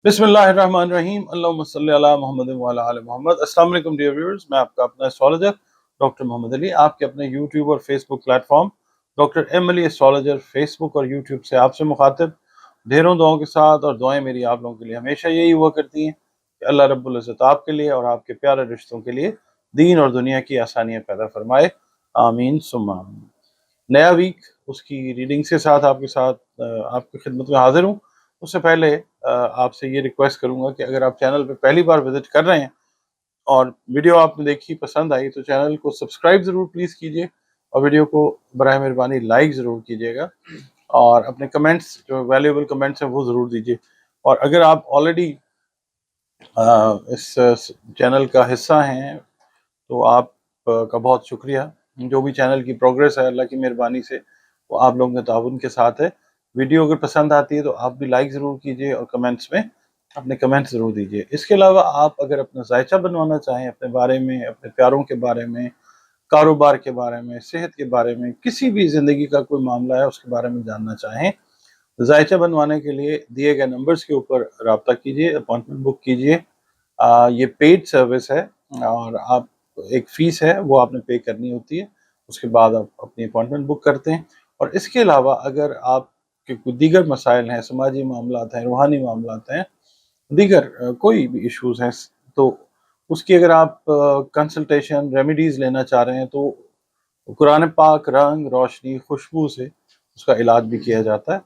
बिस्मिल्लाहिर्रहमानिर्रहीम अल्लाहुम्मा सल्ली अला मुहम्मद व अला आलि मोहम्मद। अस्सलाम वालेकुम डियर व्यूअर्स, मैं आपका अपना एस्ट्रोलॉजर डॉक्टर मोहम्मद अली आपके अपने यूट्यूब और Facebook platform doctor M Ali astrologer Facebook और यूट्यूब से आपसे मुखातिब ढेरों दुआओं के साथ। और दुआएं मेरी आप लोगों के लिए हमेशा यही हुआ करती हैं कि अल्लाह रब्बुल इज़्ज़त आपके लिए और आपके प्यारे रिश्तों के लिए दीन और दुनिया की आसानियाँ पैदा फरमाए, आमीन सुम्मा आमीन। नया वीक उसकी रीडिंग्स के साथ आपकी खिदमत में हाजिर हूँ। उससे पहले आपसे ये रिक्वेस्ट करूंगा कि अगर आप चैनल पे पहली बार विजिट कर रहे हैं और वीडियो आपने देखी पसंद आई तो चैनल को सब्सक्राइब ज़रूर प्लीज़ कीजिए और वीडियो को बराए मेहरबानी लाइक ज़रूर कीजिएगा और अपने कमेंट्स जो वैल्यूएबल कमेंट्स हैं वो ज़रूर दीजिए। और अगर आप ऑलरेडी इस चैनल का हिस्सा हैं तो आप का बहुत शुक्रिया। जो भी चैनल की प्रोग्रेस है अल्लाह की मेहरबानी से वो आप लोगों के ताउन के साथ है। वीडियो अगर पसंद आती है तो आप भी लाइक ज़रूर कीजिए और कमेंट्स में अपने कमेंट्स ज़रूर दीजिए। इसके अलावा आप अगर अपना जायचा बनवाना चाहें अपने बारे में, अपने प्यारों के बारे में, कारोबार के बारे में, सेहत के बारे में, किसी भी ज़िंदगी का कोई मामला है उसके बारे में जानना चाहें, जायचा बनवाने के लिए दिए गए नंबर्स के ऊपर रब्ता कीजिए, अपॉइंटमेंट बुक कीजिए। ये पेड सर्विस है और आप एक फ़ीस है वो आपने पे करनी होती है, उसके बाद आप अपनी अपॉइंटमेंट बुक करते हैं। और इसके अलावा अगर आपके कोई दीगर मसाइल हैं, समाजी मामलात हैं, रूहानी मामलात हैं, दीगर कोई भी इश्यूज़ हैं तो उसकी अगर आप कंसल्टेशन रेमेडीज़ लेना चाह रहे हैं तो कुरान पाक, रंग, रोशनी, खुशबू से उसका इलाज भी किया जाता है।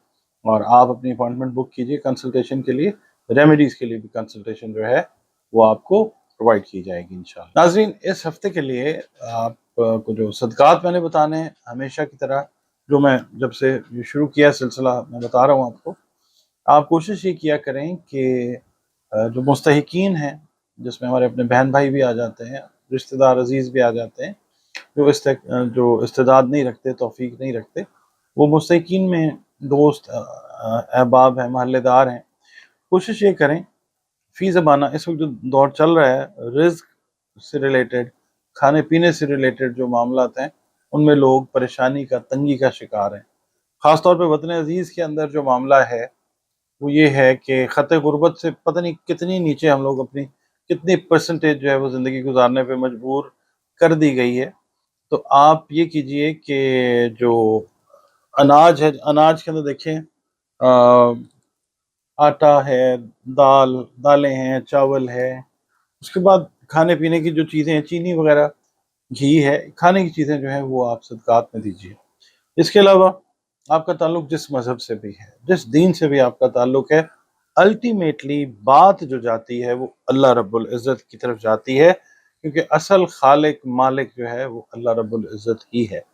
और आप अपनी अपॉइंटमेंट बुक कीजिए कंसल्टेशन के लिए, रेमेडीज़ के लिए भी कंसल्टेशन जो है वो आपको प्रोवाइड की जाएगी इंशाअल्लाह। नाज़रीन, इस हफ्ते के लिए आपको जो सदक़ात मैंने बताने हैं हमेशा की तरह, जो मैं जब से ये शुरू किया सिलसिला मैं बता रहा हूँ आपको, आप कोशिश ये किया करें कि जो मुस्तहिकीन हैं, जिसमें हमारे अपने बहन भाई भी आ जाते हैं, रिश्तेदार अजीज़ भी आ जाते हैं, जो इस्तेदाद नहीं रखते, तौफीक नहीं रखते, वो मुस्तहिकीन में दोस्त अहबाब हैं, महल्लेदार हैं, कोशिश ये करें फ़ी ज़माना इस वक्त जो दौर चल रहा है, रिज़्क से रिलेटेड, खाने पीने से रिलेटेड जो मामलात हैं उनमें लोग परेशानी का, तंगी का शिकार हैं। ख़ास तौर पे वतन अज़ीज़ के अंदर जो मामला है वो ये है कि ख़त गुर्बत से पता नहीं कितनी नीचे हम लोग अपनी कितनी परसेंटेज जो है वो ज़िंदगी गुजारने पे मजबूर कर दी गई है। तो आप ये कीजिए कि जो अनाज है, अनाज के अंदर देखें आटा है, दालें हैं, चावल है, उसके बाद खाने पीने की जो चीज़ें हैं, चीनी वगैरह, घी है, खाने की चीज़ें जो हैं वो आप सदक़ात में दीजिए। इसके अलावा आपका ताल्लुक़ जिस मज़हब से भी है, जिस दीन से भी आपका ताल्लुक़ है, अल्टीमेटली बात जो जाती है वो अल्लाह रब्बुल इज़्ज़त की तरफ जाती है, क्योंकि असल खालिक मालिक जो है वो अल्लाह रब्बुल इज़्ज़त ही है।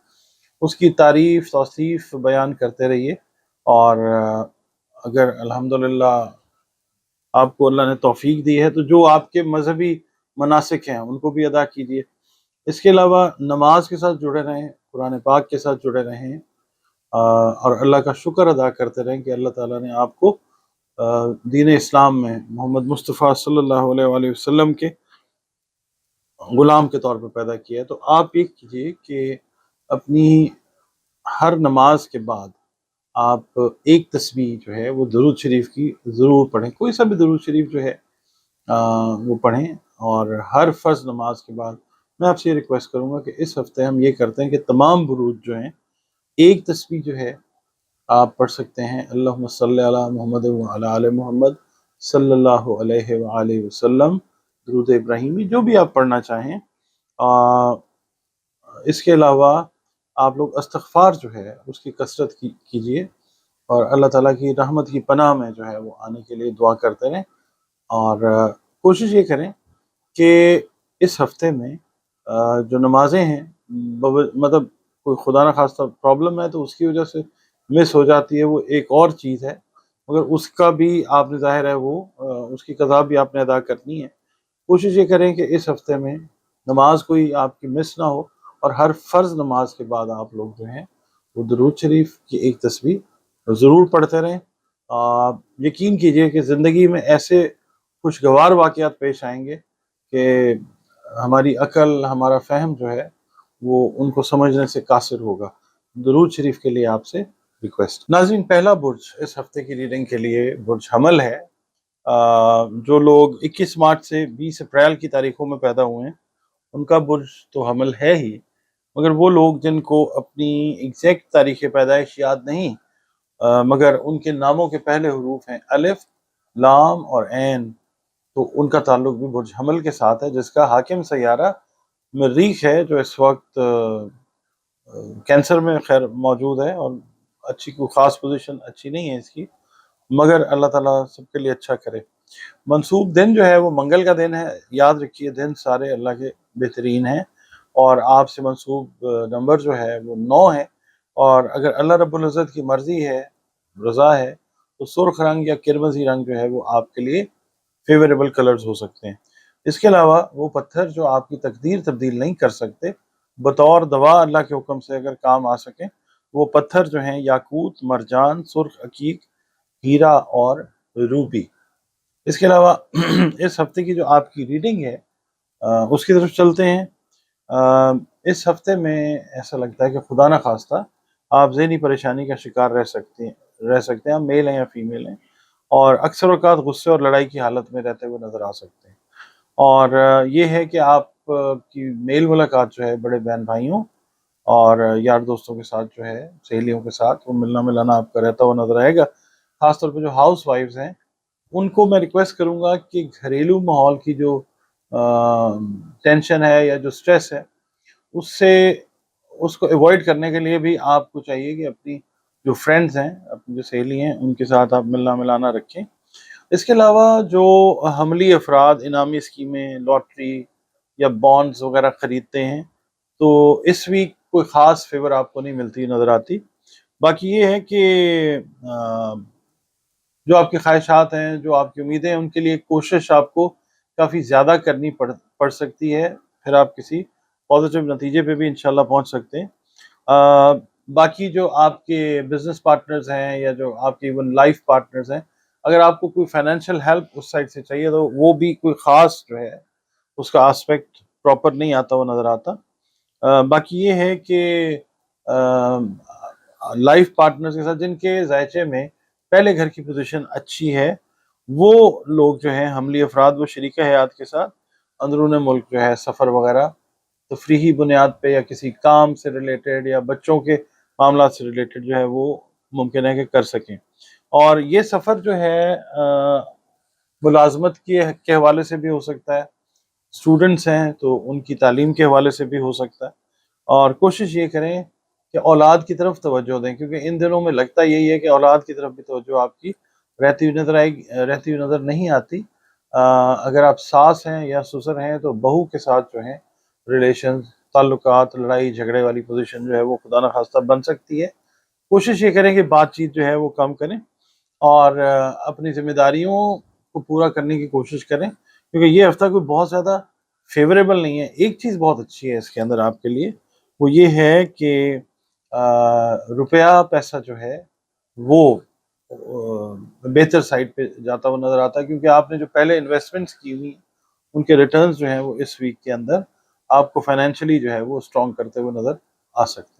उसकी तारीफ़ तौसीफ़ बयान करते रहिए और अगर अल्हम्दुलिल्लाह आपको अल्लाह ने तौफ़ीक दी है तो जो आपके मज़हबी मनासिक हैं उनको भी अदा कीजिए। इसके अलावा नमाज के साथ जुड़े रहें, कुरान पाक के साथ जुड़े रहें और अल्लाह का शुक्र अदा करते रहें कि अल्लाह ताला ने आपको दीन इस्लाम में मोहम्मद मुस्तफ़ा सल्लल्लाहु अलैहि वसल्लम के ग़ुलाम के तौर पे पैदा किया है। तो आप ये कीजिए कि अपनी हर नमाज के बाद आप एक तस्बीह जो है वो दुरूद शरीफ की ज़रूर पढ़ें, कोई सा भी दुरूद शरीफ जो है वो पढ़ें। और हर फ़र्ज़ नमाज के बाद मैं आपसे ये रिक्वेस्ट करूँगा कि इस हफ़्ते हम ये करते हैं कि तमाम बुरूद जो हैं एक तस्बीह जो है आप पढ़ सकते हैं, अल्लाहुम्मा सल्ली अला मुहम्मद व अला आलि मुहम्मद सल्लल्लाहु अलैहि व आलिहि वसल्लम, दुरूद इब्राहिमी, जो भी आप पढ़ना चाहें। इसके अलावा आप लोग इस्तिग़फ़ार जो है उसकी कसरत कीजिए और अल्लाह ताला की रहमत की पनाह में जो है वो आने के लिए दुआ करते रहें। और कोशिश ये करें कि इस हफ़्ते में जो नमाज़ें हैं मतलब कोई खुदा न खास्ता प्रॉब्लम है तो उसकी वजह से मिस हो जाती है, वो एक और चीज़ है, मगर उसका भी आपने ज़ाहिर है वो उसकी क़ज़ा भी आपने अदा करनी है। कोशिश ये करें कि इस हफ़्ते में नमाज कोई आपकी मिस ना हो और हर फ़र्ज़ नमाज के बाद आप लोग जो हैं वो दुरूद शरीफ की एक तस्बीह ज़रूर पढ़ते रहें। यकीन कीजिए कि ज़िंदगी में ऐसे खुशगवार वाक़यात पेश आएंगे कि हमारी अकल, हमारा फ़हम जो है वो उनको समझने से कासिर होगा। दुरूद शरीफ के लिए आपसे रिक्वेस्ट। नाज़रीन, पहला बुर्ज इस हफ़्ते की रीडिंग के लिए बुर्ज हमल है जो लोग 21 मार्च से 20 अप्रैल की तारीखों में पैदा हुए हैं उनका बुर्ज तो हमल है ही, मगर वो लोग जिनको अपनी एग्जैक्ट तारीख पैदाइश याद नहीं, मगर उनके नामों के पहले हरूफ हैं अलिफ, लाम और ऐन, तो उनका ताल्लुक भी बुर्ज हमल के साथ है, जिसका हाकिम सैयारा मरीख है, जो इस वक्त कैंसर में खैर मौजूद है और अच्छी कोई ख़ास पोजीशन अच्छी नहीं है इसकी, मगर अल्लाह ताला सबके लिए अच्छा करे। मंसूब दिन जो है वो मंगल का दिन है, याद रखिए दिन सारे अल्लाह के बेहतरीन हैं, और आपसे मंसूब नंबर जो है वो 9 है, और अगर अल्लाह रब्बुल इज़्ज़त की मर्ज़ी है, रज़ा है, तो सुर्ख रंग या किरमजी रंग जो है वो आपके लिए फेवरेबल कलर्स हो सकते हैं। इसके अलावा वो पत्थर जो आपकी तकदीर तब्दील नहीं कर सकते, बतौर दवा अल्लाह के हुक्म से अगर काम आ सके, वो पत्थर जो हैं याकूत, मरजान, सुर्ख अकीक, हीरा और रूबी। इसके अलावा इस हफ्ते की जो आपकी रीडिंग है उसकी तरफ चलते हैं। इस हफ्ते में ऐसा लगता है कि खुदा न खास्ता आप ज़हनी परेशानी का शिकार रह सकते हैं, आप मेल हैं या फीमेल हैं, और अक्सर औक़ात गुस्से और लड़ाई की हालत में रहते हुए नज़र आ सकते हैं। और ये है कि आप की मेल मुलाकात जो है बड़े बहन भाइयों और यार दोस्तों के साथ जो है, सहेलियों के साथ वो मिलना मिलाना आपका रहता हुआ नज़र आएगा। ख़ास तौर पे जो हाउस वाइफ्स हैं, उनको मैं रिक्वेस्ट करूँगा कि घरेलू माहौल की जो टेंशन है या जो स्ट्रेस है, उससे उसको अवॉइड करने के लिए भी आपको चाहिए कि अपनी जो फ्रेंड्स हैं, अपनी जो सहेली हैं, उनके साथ आप मिलना मिलाना रखें। इसके अलावा जो हमली अफराद इनामी स्कीमें, लॉटरी या बॉन्ड्स वगैरह ख़रीदते हैं, तो इस वीक कोई ख़ास फेवर आपको नहीं मिलती नज़र आती। बाकी ये है कि जो आपकी ख्वाहिशात हैं, जो आपकी उम्मीदें हैं, उनके लिए कोशिश आपको काफ़ी ज़्यादा करनी पड़ सकती है, फिर आप किसी पॉजिटिव नतीजे पे भी इंशाल्लाह पहुंच सकते हैं। बाकी जो आपके बिजनेस पार्टनर्स हैं या जो आपके इवन लाइफ पार्टनर्स हैं, अगर आपको कोई फाइनेंशियल हेल्प उस साइड से चाहिए, तो वो भी कोई ख़ास जो है उसका एस्पेक्ट प्रॉपर नहीं आता हुआ नज़र आता। बाकी ये है कि लाइफ पार्टनर्स के साथ जिनके ज़ायचे में पहले घर की पोजीशन अच्छी है, वो लोग जो हैं हमली अफराद, वो शरीक हयात के साथ अंदरून मुल्क जो है सफ़र वगैरह तफरीही बुनियाद पे या किसी काम से रिलेटेड या बच्चों के मामला से रिलेटेड जो है वो मुमकिन है कि कर सकें। और ये सफ़र जो है मुलाजमत के हवाले से भी हो सकता है, स्टूडेंट्स हैं तो उनकी तालीम के हवाले से भी हो सकता है, और कोशिश ये करें कि औलाद की तरफ तवज्जो दें, क्योंकि इन दिनों में लगता यही है कि औलाद की तरफ भी तवज्जो आपकी रहती हुई नज़र नहीं आती। अगर आप सास हैं या ससुर हैं, तो बहू के साथ जो है रिलेशन, ताल्लुकात, लड़ाई झगड़े वाली पोजीशन जो है वो खुदा न खास्ता बन सकती है। कोशिश ये करें कि बातचीत जो है वो कम करें, और अपनी जिम्मेदारियों को पूरा करने की कोशिश करें, क्योंकि ये हफ्ता कोई बहुत ज़्यादा फेवरेबल नहीं है। एक चीज़ बहुत अच्छी है इसके अंदर आपके लिए, वो ये है कि रुपया पैसा जो है वो बेहतर साइड पे जाता हुआ नज़र आता है, क्योंकि आपने जो पहले इन्वेस्टमेंट्स की हुई उनके रिटर्न्स जो हैं वो इस वीक के अंदर आपको फाइनेंशियली जो है वो स्ट्रॉन्ग करते हुए नज़र आ सकते हैं।